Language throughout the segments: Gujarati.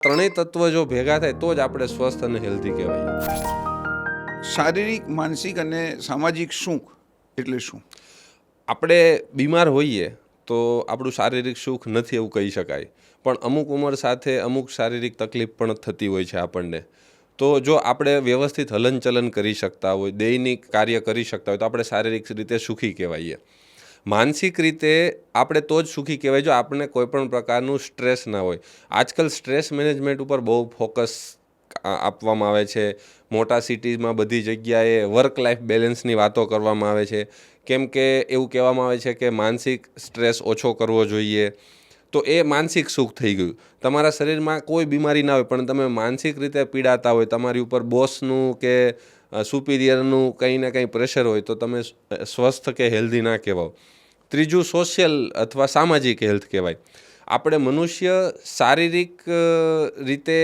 ત્રણેય તત્વ જો ભેગા થાય તો જ આપણે સ્વસ્થ અને હેલ્ધી કહેવાય। શારીરિક, માનસિક અને સામાજિક સુખ એટલે શું? આપણે બીમાર હોઈએ તો આપણું શારીરિક સુખ નથી એવું કહી શકાય, પણ અમુક ઉંમર સાથે અમુક શારીરિક તકલીફ પણ થતી હોય છે આપણને। તો જો આપણે વ્યવસ્થિત હલનચલન કરી શકતા હોય, દૈનિક કાર્ય કરી શકતા હોય તો આપણે શારીરિક રીતે સુખી કહેવાઈએ। માનસિક રીતે આપણે તો જ સુખી કહેવાય જો આપણને કોઈપણ પ્રકારનું સ્ટ્રેસ ના હોય। આજકાલ સ્ટ્રેસ મેનેજમેન્ટ ઉપર બહુ ફોકસ આપવામાં આવે છે। મોટા સિટીઝમાં બધી જગ્યાએ વર્ક લાઈફ બેલેન્સની વાતો કરવામાં આવે છે, કેમ કે એવું કહેવામાં આવે છે કે માનસિક સ્ટ્રેસ ઓછો કરવો જોઈએ। તો એ માનસિક સુખ થઈ ગયું। તમારા શરીરમાં કોઈ બીમારી ના હોય પણ તમે માનસિક રીતે પીડાતા હોય, તમારી ઉપર બોસનું કે સુપિરિયરનું કંઈ ને કંઈ પ્રેશર હોય તો તમે સ્વસ્થ કે હેલ્ધી ના કહેવાઓ। ત્રીજું સોશિયલ અથવા સામાજિક હેલ્થ કહેવાય। આપણે મનુષ્ય શારીરિક રીતે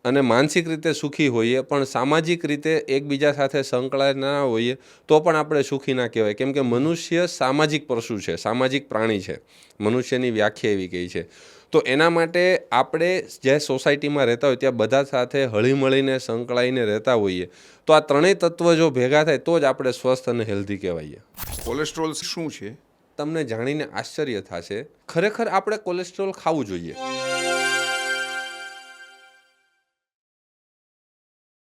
અને માનસિક રીતે સુખી હોઈએ પણ સામાજિક રીતે એકબીજા સાથે સંકળાયેલા ના હોઈએ તો પણ આપણે સુખી ના કહેવાય, કેમ કે મનુષ્ય સામાજિક પશુ છે, સામાજિક પ્રાણી છે। મનુષ્યની વ્યાખ્યા એવી કહી છે। તો એના માટે આપણે જે સોસાયટીમાં રહેતા હોય ત્યાં બધા સાથે હળીમળીને સંકળાઈને રહેતા હોઈએ તો આ ત્રણેય તત્વ જો ભેગા થાય તો જ આપણે સ્વસ્થ અને હેલ્ધી કહેવાઈએ। કોલેસ્ટ્રોલ શું છે? તમને જાણીને આશ્ચર્ય થશે, ખરેખર આપણે કોલેસ્ટ્રોલ ખાવું જોઈએ।